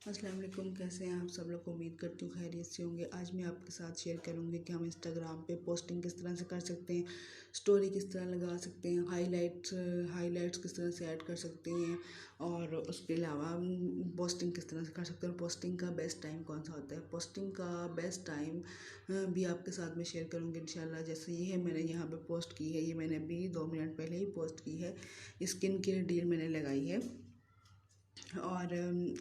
अस्सलाम वालेकुम। कैसे हैं आप सब लोग? उम्मीद करती हूँ खैरियत से होंगे। आज मैं आपके साथ शेयर करूँगी कि हम इंस्टाग्राम पे पोस्टिंग किस तरह से कर सकते हैं, स्टोरी किस तरह लगा सकते हैं, हाईलाइट्स किस तरह से ऐड कर सकते हैं और उसके अलावा पोस्टिंग किस तरह से कर सकते हैं और पोस्टिंग का बेस्ट टाइम कौन सा होता है। पोस्टिंग का बेस्ट टाइम भी आपके साथ में शेयर करूँगी इंशाल्लाह। जैसे ये है, मैंने यहाँ पर पोस्ट की है, ये मैंने अभी 2 मिनट पहले ही पोस्ट की है। स्किन केयर डील मैंने लगाई है और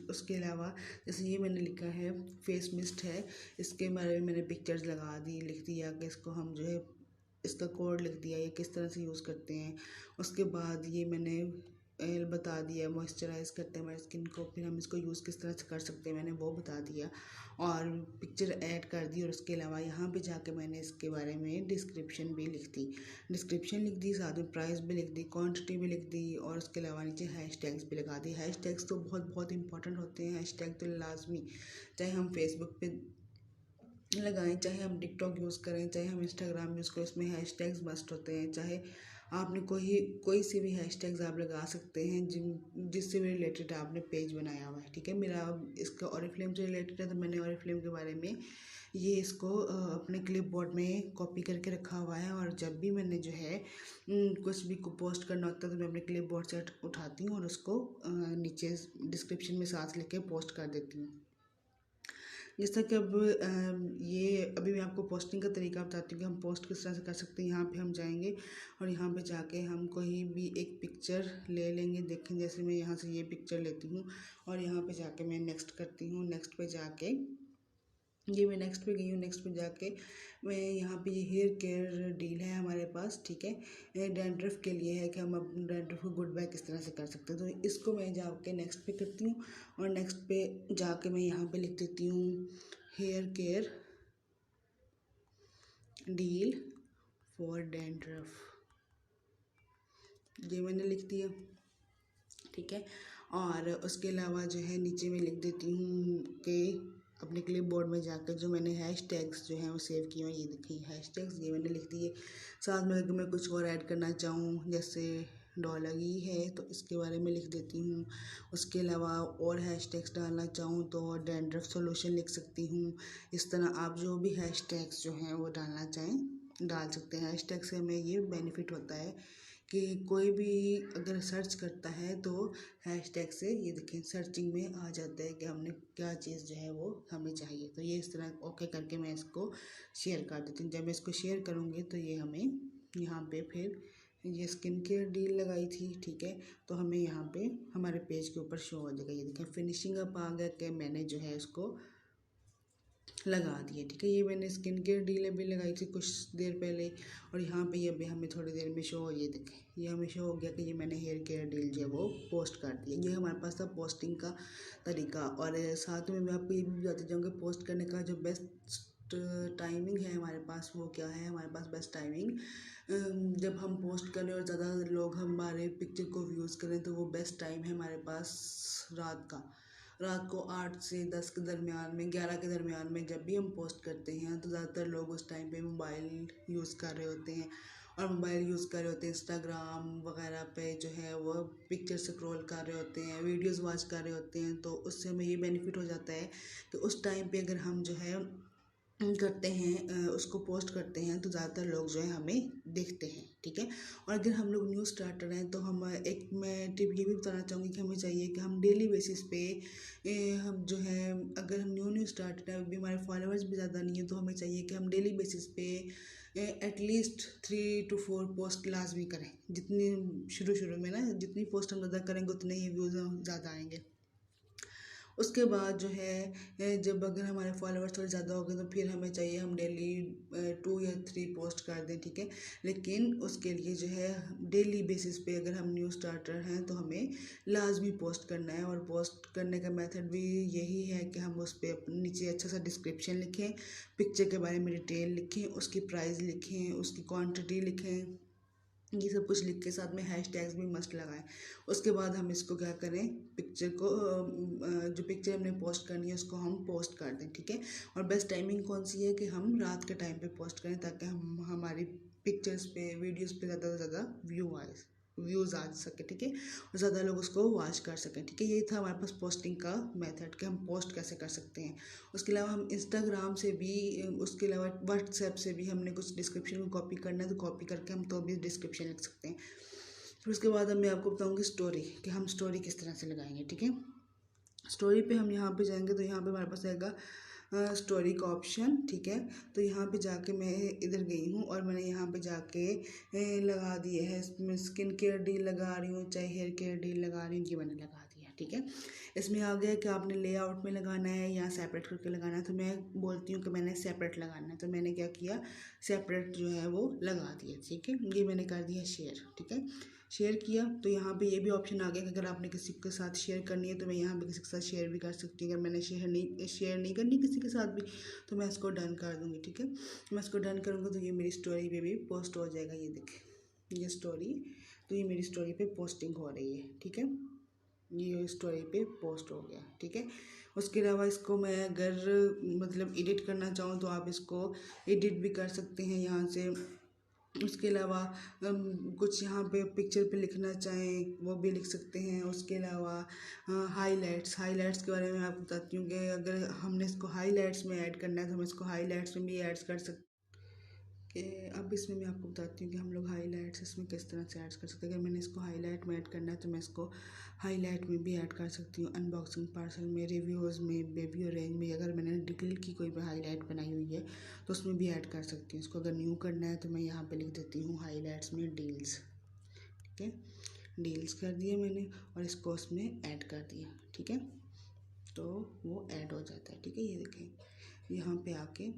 उसके अलावा जैसे ये मैंने लिखा है फेस मिस्ट है, इसके बारे में मैंने पिक्चर्स लगा दी, लिख दिया कि इसको हम जो है इसका कोड लिख दिया, ये किस तरह से यूज़ करते हैं। उसके बाद ये मैंने बता दिया मॉइस्चराइज करते हैं हमारी स्किन को, फिर हम इसको यूज़ किस तरह से कर सकते हैं मैंने वो बता दिया और पिक्चर ऐड कर दी। और उसके अलावा यहाँ पे जाके मैंने इसके बारे में डिस्क्रिप्शन भी लिख दी, साथ में प्राइस भी लिख दी, क्वांटिटी भी लिख दी और उसके अलावा नीचे हैशटैग्स भी लगा दी। हैशटैग्स तो बहुत बहुत इंपॉर्टेंट होते हैं, हैशटैग तो लाजमी, चाहे हम फेसबुक पे लगाएं, चाहे हम टिकटॉक यूज़ करें, चाहे हम इंस्टाग्राम यूज़ करें, उसमें हैशटैग्स मस्ट होते हैं। चाहे आपने कोई से भी हैशटैग्स आप लगा सकते हैं जिससे भी रिलेटेड आपने पेज बनाया हुआ है। ठीक है, मेरा इसका ऑरिफ्लेम से रिलेटेड है तो मैंने ऑरिफ्लेम के बारे में ये इसको अपने क्लिप बोर्ड में कॉपी करके रखा हुआ है और जब भी मैंने जो है कुछ भी को पोस्ट करना होता है तो मैं अपने क्लिप बोर्ड से उठाती हूँ और उसको नीचे डिस्क्रिप्शन में साथ लिख के पोस्ट कर देती हूँ। जैसा कि अब ये अभी मैं आपको पोस्टिंग का तरीका बताती हूँ कि हम पोस्ट किस तरह से कर सकते हैं। यहाँ पे हम जाएंगे और यहाँ पे जाके हम कोई भी एक पिक्चर ले लेंगे। देखें, जैसे मैं यहाँ से ये पिक्चर लेती हूँ और यहाँ पे जाके मैं नेक्स्ट करती हूँ। नेक्स्ट पे जाके ये मैं नेक्स्ट पे गई हूँ। नेक्स्ट पे जाके मैं यहाँ पे ये हेयर केयर डील है हमारे पास। ठीक है, डैंड्रफ के लिए है कि हम अपने डैंड्रफ को गुड बाय किस तरह से कर सकते हैं। तो इसको मैं जाके नेक्स्ट पे करती हूँ और नेक्स्ट पे जाके मैं यहाँ पे लिख देती हूँ hair care deal for dandruff, ये मैंने लिख दिया। ठीक है, और उसके अलावा जो है नीचे मैं लिख देती हूँ कि अपने क्लिप बोर्ड में जाकर जो मैंने हैशटैग्स जो हैं वो सेव किए हैं, ये देखिए हैशटैग्स ये मैंने लिख दिए। साथ में अगर मैं कुछ और ऐड करना चाहूँ जैसे डॉलगी है तो इसके बारे में लिख देती हूँ। उसके अलावा और हैशटैग्स डालना चाहूँ तो डैंड्रफ सॉल्यूशन लिख सकती हूँ। इस तरह आप जो भी हैशटैग्स जो हैं वो डालना चाहें डाल सकते हैं। हैशटैग से हमें ये बेनिफिट होता है कि कोई भी अगर सर्च करता है तो हैशटैग से ये देखें सर्चिंग में आ जाता है कि हमने क्या चीज़ जो है वो हमें चाहिए। तो ये इस तरह ओके करके मैं इसको शेयर कर देती हूँ। जब मैं इसको शेयर करूँगी तो ये हमें यहाँ पे फिर ये स्किन केयर डील लगाई थी। ठीक है, तो हमें यहाँ पे हमारे पेज के ऊपर शो हो जाएगा। ये देखें फिनिशिंग अप आ गया कि मैंने जो है इसको लगा दिए। ठीक है, ये मैंने स्किन केयर डील अभी लगाई थी कुछ देर पहले और यहाँ पे ये अभी हमें थोड़ी देर में शो, ये देखें ये हमें शो हो गया कि ये मैंने हेयर केयर डील जो है वो पोस्ट कर दिया। ये हमारे पास था पोस्टिंग का तरीका। और साथ में मैं आपको ये भी बताती जाऊँगी पोस्ट करने का जो बेस्ट टाइमिंग है हमारे पास वो क्या है। हमारे पास बेस्ट टाइमिंग जब हम पोस्ट करें और ज़्यादा लोग हमारे पिक्चर को व्यूज़ करें तो वो बेस्ट टाइम है हमारे पास रात को 8 से 10 के दरमियान में, 11 के दरमियान में जब भी हम पोस्ट करते हैं तो ज़्यादातर लोग उस टाइम पे मोबाइल यूज़ कर रहे होते हैं और मोबाइल यूज़ कर रहे होते हैं इंस्टाग्राम वगैरह पे जो है वो पिक्चर स्क्रॉल कर रहे होते हैं, वीडियोस वॉच कर रहे होते हैं। तो उससे हमें ये बेनिफिट हो जाता है कि उस टाइम पे अगर हम जो है करते हैं उसको पोस्ट करते हैं तो ज़्यादातर लोग जो है हमें देखते हैं। ठीक है, और अगर हम लोग न्यू स्टार्टर हैं तो हम एक मैं टिप ये भी बताना चाहूँगी कि हमें चाहिए कि हम डेली बेसिस पे हम जो है अगर हम न्यू स्टार्टर हैं, अभी हमारे फॉलोअर्स भी ज़्यादा नहीं है तो हमें चाहिए कि हम डेली बेसिस पे एटलीस्ट 3 to 4 पोस्ट लाजमी करें। जितनी शुरू में ना जितनी पोस्ट हम ज़्यादा करेंगे उतने ही व्यूज़ ज़्यादा आएंगे। उसके बाद जो है जब अगर हमारे फॉलोअर्स थोड़े ज़्यादा हो गए तो फिर हमें चाहिए हम डेली 2 या 3 पोस्ट कर दें। ठीक है, लेकिन उसके लिए जो है डेली बेसिस पे अगर हम न्यू स्टार्टर हैं तो हमें लाजमी पोस्ट करना है। और पोस्ट करने का मेथड भी यही है कि हम उस पर अपने नीचे अच्छा सा डिस्क्रिप्शन लिखें, पिक्चर के बारे में डिटेल लिखें, उसकी प्राइस लिखें, उसकी क्वान्टिटी लिखें, ये सब कुछ लिख के साथ में हैशटैग्स भी मस्ट लगाएं। उसके बाद हम इसको क्या करें, पिक्चर को जो पिक्चर हमने पोस्ट करनी है उसको हम पोस्ट कर दें। ठीक है, और बेस्ट टाइमिंग कौन सी है कि हम रात के टाइम पे पोस्ट करें ताकि हम हमारी पिक्चर्स पे वीडियोस पे ज़्यादा से ज़्यादा व्यूज़ आ सके, ठीक है, और ज़्यादा लोग उसको वॉच कर सकें, ठीक है। यही था हमारे पास पोस्टिंग का मेथड कि हम पोस्ट कैसे कर सकते हैं। उसके अलावा हम इंस्टाग्राम से भी, उसके अलावा व्हाट्सएप से भी हमने कुछ डिस्क्रिप्शन को कॉपी करना है तो कॉपी करके हम तो भी डिस्क्रिप्शन लिख सकते हैं। फिर उसके बाद अब मैं आपको बताऊँगी स्टोरी, कि हम स्टोरी किस तरह से लगाएंगे, ठीक है। स्टोरी पे हम यहाँ पे जाएंगे तो यहाँ पे हमारे पास आएगा स्टोरी का ऑप्शन, ठीक है। तो यहाँ पे जाके मैं इधर गई हूँ और मैंने यहाँ पे जाके लगा दिए है, इसमें स्किन केयर डील लगा रही हूँ, चाहे हेयर केयर डील लगा रही हूँ, ये मैंने लगा दिया, ठीक है। इसमें आ गया कि आपने लेआउट में लगाना है या सेपरेट करके लगाना है, तो मैं बोलती हूँ कि मैंने सेपरेट लगाना है, तो मैंने क्या किया, सेपरेट जो है वो लगा दिया, ठीक है। ये मैंने कर दिया शेयर, ठीक है। शेयर किया तो यहाँ पे ये भी ऑप्शन आ गया कि अगर आपने किसी के साथ शेयर करनी है तो मैं यहाँ पे किसी के साथ शेयर भी कर सकती हूँ। अगर मैंने शेयर नहीं करनी किसी के साथ भी तो मैं इसको डन कर दूँगी, ठीक है। मैं इसको डन करूँगा तो ये मेरी स्टोरी पे भी पोस्ट हो जाएगा। ये देखें, ये स्टोरी, तो ये मेरी स्टोरी पे पोस्टिंग हो रही है, ठीक है। ये स्टोरी पे पोस्ट हो गया, ठीक है। उसके अलावा इसको मैं अगर मतलब एडिट करना चाहूँ तो आप इसको एडिट भी कर सकते हैं यहाँ से। उसके अलावा कुछ यहाँ पे पिक्चर पे लिखना चाहें वो भी लिख सकते हैं। उसके अलावा हाइलाइट्स के बारे में आपको बताती हूँ कि अगर हमने इसको हाइलाइट्स में ऐड करना है तो हम इसको हाइलाइट्स में भी ऐड कर सकते कि अब इसमें मैं आपको बताती हूँ कि हम लोग हाइलाइट्स इसमें किस तरह से ऐड कर सकते हैं। अगर मैंने इसको हाईलाइट में ऐड करना है तो मैं इसको हाईलाइट में भी ऐड कर सकती हूँ। अनबॉक्सिंग पार्सल में, रिव्यूज़ में, बेबी और रेंज में अगर मैंने डिटेल की कोई भी हाईलाइट बनाई हुई है तो उसमें भी ऐड कर सकती हूँ। इसको अगर न्यू करना है तो मैं यहाँ पर लिख देती हूँ हाईलाइट्स में डील्स, ठीक है। डील्स कर दिए मैंने और इसको उसमें ऐड कर दिया, ठीक है। तो वो ऐड हो जाता है, ठीक है। ये देखें, यहाँ पे आके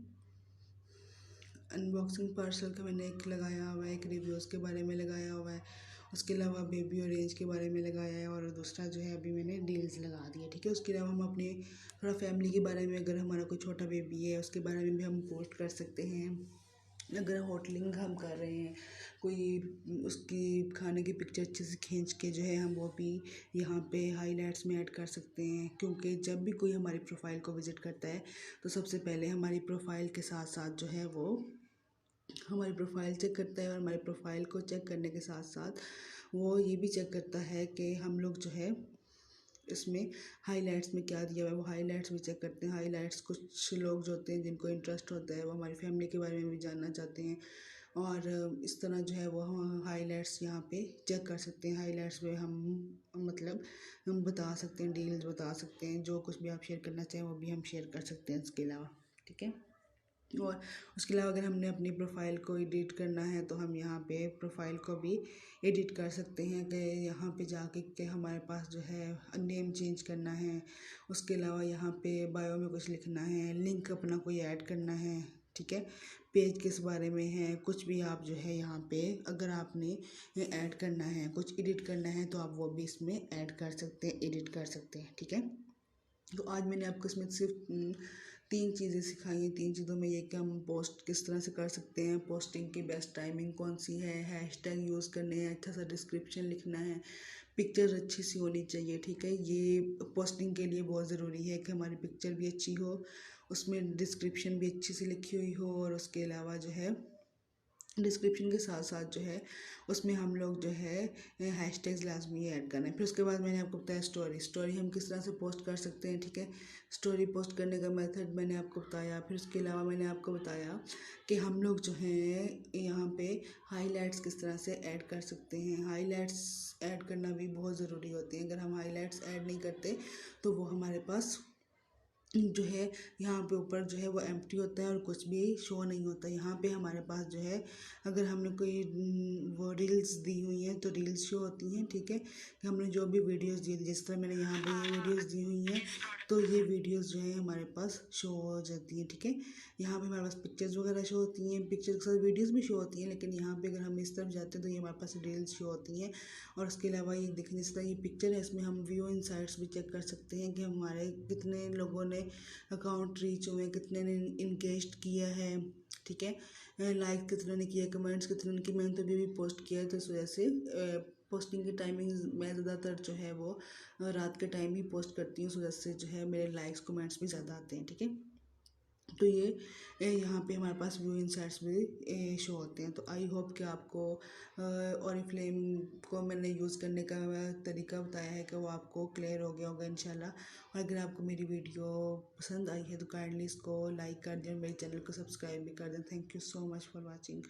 अनबॉक्सिंग पार्सल का मैंने एक लगाया हुआ है, एक रिव्यूज़ के बारे में लगाया हुआ है, उसके अलावा बेबी और रेंज के बारे में लगाया है, और दूसरा जो है अभी मैंने डील्स लगा दिया, ठीक है। उसके अलावा हम अपनी थोड़ा फैमिली के बारे में, अगर हमारा कोई छोटा बेबी है उसके बारे में भी हम पोस्ट कर सकते हैं। अगर होटलिंग हम कर रहे हैं, कोई उसकी खाने की पिक्चर अच्छे से खींच के जो है हम वो भी यहाँ पे हाइलाइट्स में ऐड कर सकते हैं। क्योंकि जब भी कोई हमारी प्रोफाइल को विज़िट करता है तो सबसे पहले हमारी प्रोफाइल के साथ साथ जो है वो हमारी प्रोफाइल चेक करता है, और हमारी प्रोफाइल को चेक करने के साथ साथ वो ये भी चेक करता है कि हम लोग जो है इसमें हाइलाइट्स में क्या दिया हुआ है, वो हाइलाइट्स भी चेक करते हैं। हाइलाइट्स कुछ लोग जो होते हैं जिनको इंटरेस्ट होता है वो हमारी फैमिली के बारे में भी जानना चाहते हैं, और इस तरह जो है वो हम हाइलाइट्स यहाँ पे चेक कर सकते हैं। हाइलाइट्स में हम मतलब हम बता सकते हैं, डील्स बता सकते हैं, जो कुछ भी आप शेयर करना चाहें वो भी हम शेयर कर सकते हैं इसके अलावा, ठीक है। और उसके अलावा अगर हमने अपनी प्रोफाइल को एडिट करना है तो हम यहाँ पे प्रोफाइल को भी एडिट कर सकते हैं कि यहाँ पे जाके कि हमारे पास जो है नेम चेंज करना है। उसके अलावा यहाँ पे बायो में कुछ लिखना है, लिंक अपना कोई ऐड करना है, ठीक है। पेज किस बारे में है, कुछ भी आप जो है यहाँ पे अगर आपने ऐड करना है, कुछ एडिट करना है तो आप वो भी इसमें ऐड कर सकते हैं, एडिट कर सकते हैं, ठीक है। तो आज मैंने आपको इसमें सिर्फ 3 चीज़ें सिखाई हैं। 3 चीज़ों में ये कि हम पोस्ट किस तरह से कर सकते हैं, पोस्टिंग की बेस्ट टाइमिंग कौन सी है, हैशटैग यूज़ करने हैं, अच्छा सा डिस्क्रिप्शन लिखना है, पिक्चर अच्छी सी होनी चाहिए, ठीक है। ये पोस्टिंग के लिए बहुत ज़रूरी है कि हमारी पिक्चर भी अच्छी हो, उसमें डिस्क्रिप्शन भी अच्छी सी लिखी हुई हो, और उसके अलावा जो है डिस्क्रिप्शन के साथ साथ जो है उसमें हम लोग जो है हैशटैग्स लाजमी ऐड करना है। फिर उसके बाद मैंने आपको बताया स्टोरी हम किस तरह से पोस्ट कर सकते हैं, ठीक है। स्टोरी पोस्ट करने का मेथड मैंने आपको बताया। फिर उसके अलावा मैंने आपको बताया कि हम लोग जो हैं यहाँ पे हाइलाइट्स किस तरह से ऐड कर सकते हैं। हाइलाइट्स ऐड करना भी बहुत ज़रूरी होती है। अगर हम हाइलाइट्स ऐड नहीं करते तो वो हमारे पास जो है यहाँ पे ऊपर जो है वो एम्प्टी होता है और कुछ भी शो नहीं होता। यहाँ पे हमारे पास जो है अगर हमने कोई वो रील्स दी हुई हैं तो रील्स शो होती हैं, ठीक है। कि हमने जो भी वीडियोस दी, जिस तरह मैंने यहाँ पे ये वीडियोस दी हुई हैं तो ये वीडियोस जो है हमारे पास शो हो जाती हैं, ठीक है। यहाँ पे हमारे पास पिक्चर्स वगैरह शो होती हैं, पिक्चर के साथ वीडियोस भी शो होती हैं, लेकिन यहाँ पे अगर हम इस तरफ जाते हैं तो ये हमारे पास रील्स शो होती हैं। और उसके अलावा ये देखिए जिस तरह ये पिक्चर है इसमें हम व्यू इनसाइट्स भी चेक कर सकते हैं कि हमारे कितने लोगों ने अकाउंट रीच हुए, कितने ने इंगेज किया है, ठीक है। लाइक कितने ने किया, कमेंट्स कितने ने किए। मैंने तो अभी भी पोस्ट किया है तो इस वजह से पोस्टिंग की टाइमिंग मैं ज़्यादातर जो है वो रात के टाइम ही पोस्ट करती हूँ। उस वजह से जो है मेरे लाइक्स कमेंट्स भी ज़्यादा आते हैं, ठीक है। तो ये यहाँ पे हमारे पास व्यू इंसर्ट्स भी शो होते हैं। तो आई होप कि आपको ओरिफ्लेम को मैंने यूज़ करने का तरीका बताया है कि वो आपको क्लियर हो गया होगा इंशाल्लाह। और अगर आपको मेरी वीडियो पसंद आई है तो काइंडली इसको लाइक कर दें और मेरे चैनल को सब्सक्राइब भी कर दें। Thank you so much for watching.